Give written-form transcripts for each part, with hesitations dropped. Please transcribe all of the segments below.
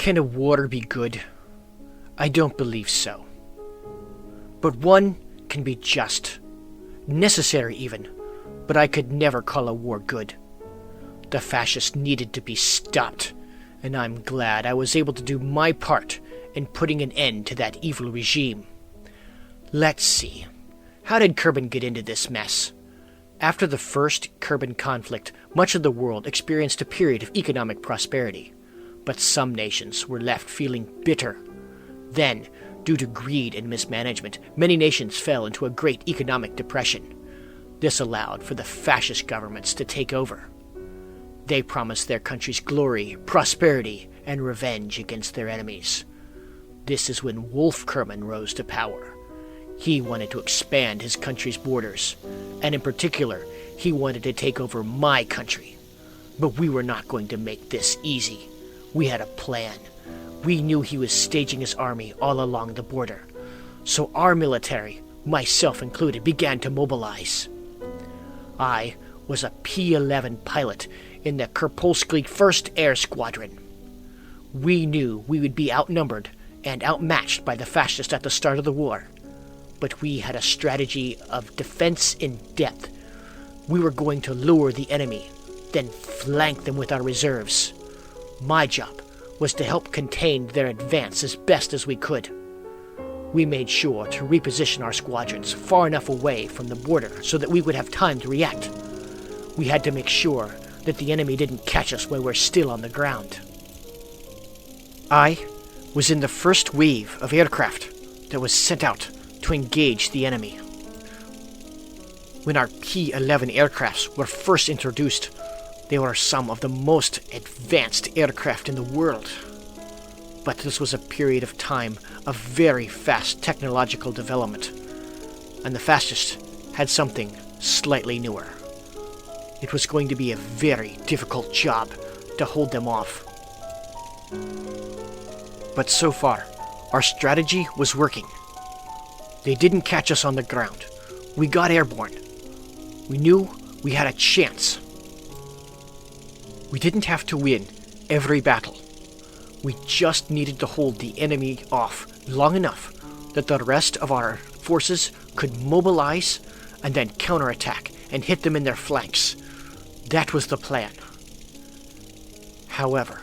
Can a war be good? I don't believe so. But one can be just. Necessary even, but I could never call a war good. The fascists needed to be stopped, and I'm glad I was able to do my part in putting an end to that evil regime. Let's see. How did Kerbin get into this mess? After the first Kerbin conflict, much of the world experienced a period of economic prosperity, but some nations were left feeling bitter. Then, due to greed and mismanagement, many nations fell into a great economic depression. This allowed for the fascist governments to take over. They promised their countries glory, prosperity, and revenge against their enemies. This is when Wolf Kerman rose to power. He wanted to expand his country's borders, and in particular, he wanted to take over my country. But we were not going to make this easy. We had a plan. We knew he was staging his army all along the border. So our military, myself included, began to mobilize. I was a P-11 pilot in the Kerbal-Konflict 1st Air Squadron. We knew we would be outnumbered and outmatched by the fascists at the start of the war. But we had a strategy of defense in depth. We were going to lure the enemy, then flank them with our reserves. My job was to help contain their advance as best as we could. We made sure to reposition our squadrons far enough away from the border so that we would have time to react. We had to make sure that the enemy didn't catch us when we're still on the ground. I was in the first wave of aircraft that was sent out to engage the enemy. When our P-11 aircrafts were first introduced, they were some of the most advanced aircraft in the world. But this was a period of time of very fast technological development, and the fascists had something slightly newer. It was going to be a very difficult job to hold them off. But so far, our strategy was working. They didn't catch us on the ground. We got airborne. We knew we had a chance. We didn't have to win every battle. We just needed to hold the enemy off long enough that the rest of our forces could mobilize and then counterattack and hit them in their flanks. That was the plan. However,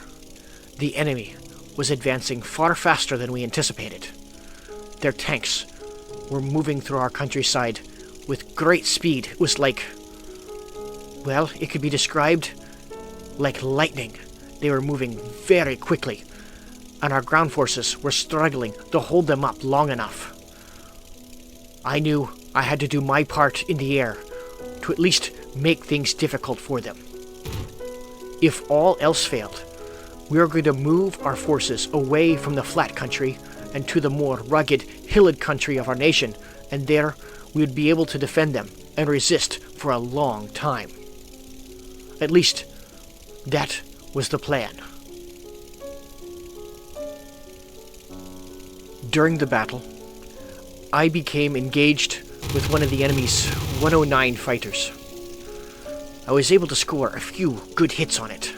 the enemy was advancing far faster than we anticipated. Their tanks were moving through our countryside with great speed. It was like, well, it could be described like lightning. They were moving very quickly, and our ground forces were struggling to hold them up long enough. I knew I had to do my part in the air to at least make things difficult for them. If all else failed, we were going to move our forces away from the flat country and to the more rugged, hilly country of our nation, and there we would be able to defend them and resist for a long time. At least, that was the plan. During the battle, I became engaged with one of the enemy's 109 fighters. I was able to score a few good hits on it,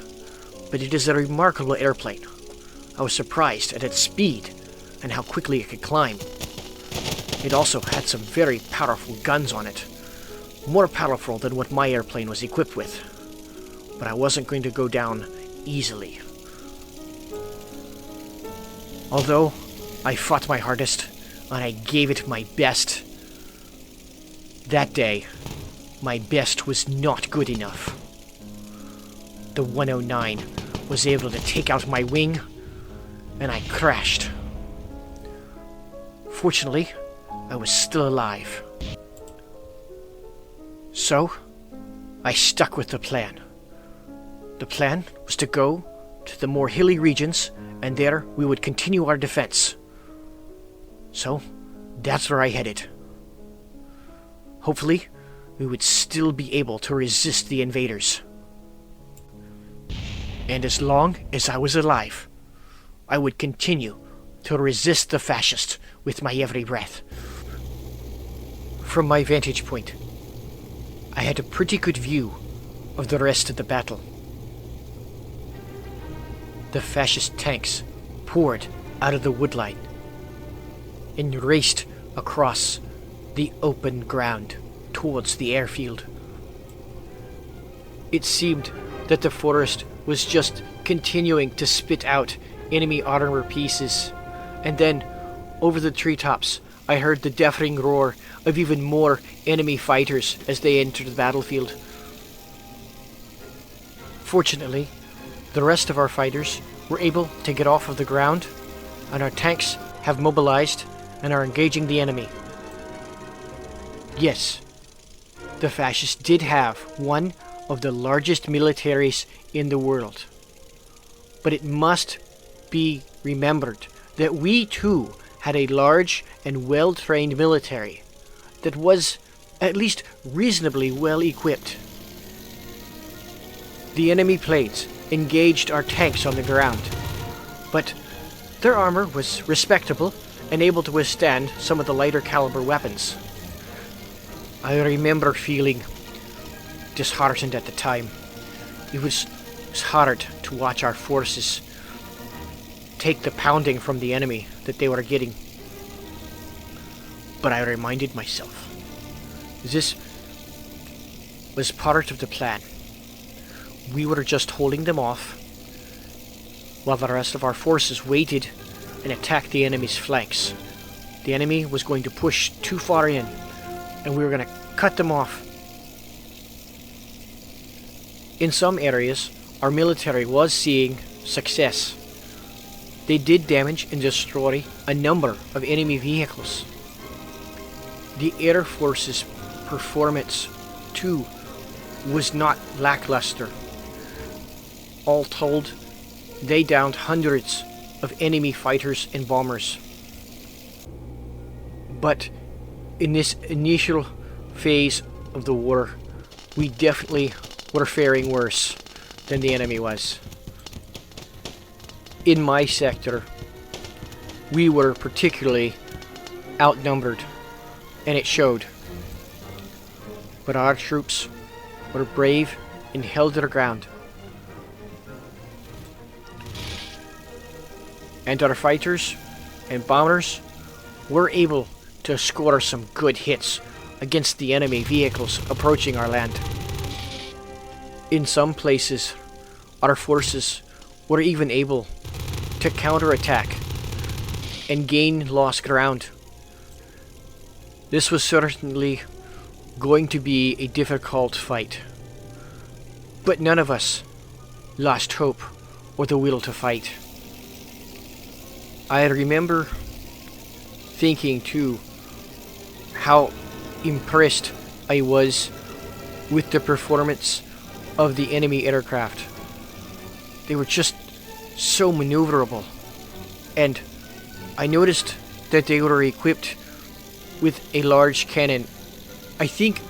but it is a remarkable airplane. I was surprised at its speed and how quickly it could climb. It also had some very powerful guns on it, more powerful than what my airplane was equipped with. But I wasn't going to go down easily. Although I fought my hardest and I gave it my best, that day, my best was not good enough. The 109 was able to take out my wing, and I crashed. Fortunately, I was still alive. So, I stuck with the plan. The plan was to go to the more hilly regions, and there we would continue our defense. So, that's where I headed. Hopefully, we would still be able to resist the invaders. And as long as I was alive, I would continue to resist the fascists with my every breath. From my vantage point, I had a pretty good view of the rest of the battle. The fascist tanks poured out of the woodline and raced across the open ground towards the airfield. It seemed that the forest was just continuing to spit out enemy armor pieces, and then, over the treetops, I heard the deafening roar of even more enemy fighters as they entered the battlefield. Fortunately, the rest of our fighters were able to get off of the ground, and our tanks have mobilized and are engaging the enemy. Yes, the fascists did have one of the largest militaries in the world. But it must be remembered that we too had a large and well-trained military that was at least reasonably well equipped. The enemy planes engaged our tanks on the ground, but their armor was respectable and able to withstand some of the lighter caliber weapons. I remember feeling disheartened at the time. It was hard to watch our forces take the pounding from the enemy that they were getting. But I reminded myself, this was part of the plan. We were just holding them off while the rest of our forces waited and attacked the enemy's flanks. The enemy was going to push too far in, and we were going to cut them off. In some areas, our military was seeing success. They did damage and destroy a number of enemy vehicles. The Air Force's performance, too, was not lackluster. All told, they downed hundreds of enemy fighters and bombers. But in this initial phase of the war, we definitely were faring worse than the enemy was. In my sector, we were particularly outnumbered, and it showed. But our troops were brave and held their ground. And our fighters and bombers were able to score some good hits against the enemy vehicles approaching our land. In some places, our forces were even able to counterattack and gain lost ground. This was certainly going to be a difficult fight, but none of us lost hope or the will to fight. I remember thinking too how impressed I was with the performance of the enemy aircraft. They were just so maneuverable, and I noticed that they were equipped with a large cannon. I think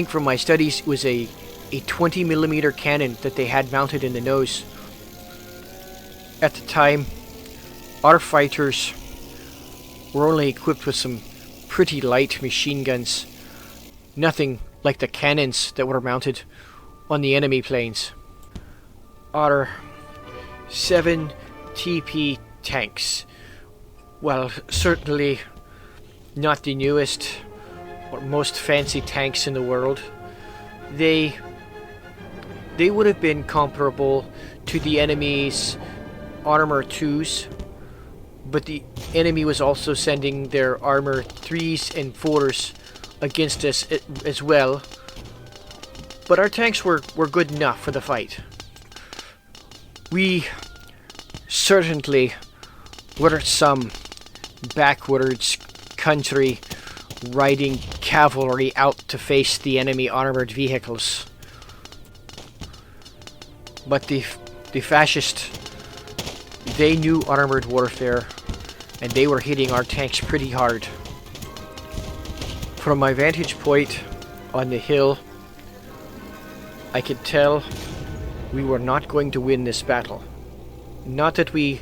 from my studies it was a 20mm cannon that they had mounted in the nose. At the time, our fighters were only equipped with some pretty light machine guns, nothing like the cannons that were mounted on the enemy planes. Our 7 TP tanks, well, certainly not the newest or most fancy tanks in the world, they would have been comparable to the enemy's Armor 2s, but the enemy was also sending their Armor 3s and 4s against us as well. But our tanks were good enough for the fight. We certainly were some backwards country riding cavalry out to face the enemy armored vehicles. But the fascists, they knew armored warfare, and they were hitting our tanks pretty hard. From my vantage point on the hill, I could tell we were not going to win this battle. Not that we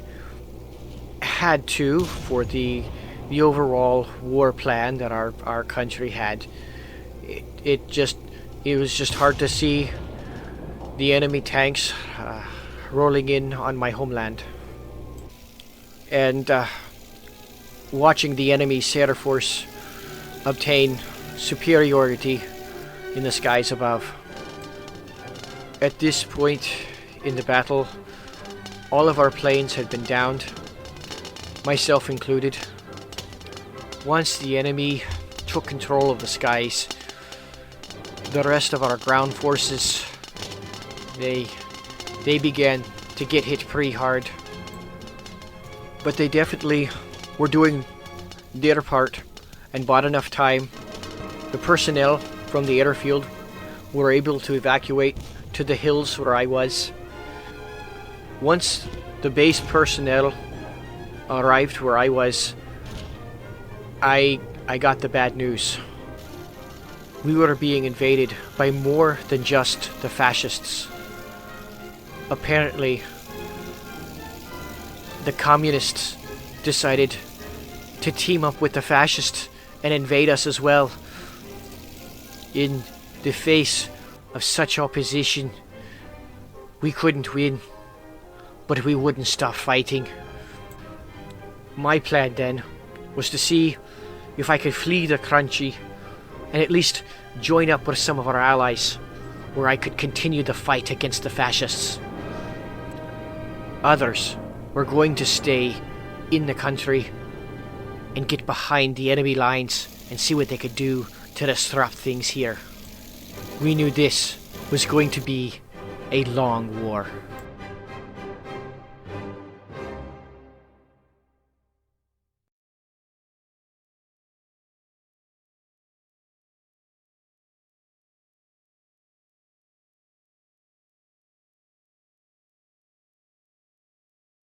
had to, for the overall war plan that our country had. It was just hard to see the enemy tanks rolling in on my homeland. and watching the enemy's air force obtain superiority in the skies above. At this point in the battle, all of our planes had been downed, myself included. Once the enemy took control of the skies, the rest of our ground forces, they began to get hit pretty hard. But they definitely were doing their part and bought enough time. The personnel from the airfield were able to evacuate to the hills where I was. Once the base personnel arrived where I was, I got the bad news. We were being invaded by more than just the fascists. Apparently, the communists decided to team up with the fascists and invade us as well. In the face of such opposition, we couldn't win, but we wouldn't stop fighting. My plan then was to see if I could flee the country and at least join up with some of our allies, where I could continue the fight against the fascists. Others were going to stay in the country and get behind the enemy lines and see what they could do to disrupt things here. We knew this was going to be a long war.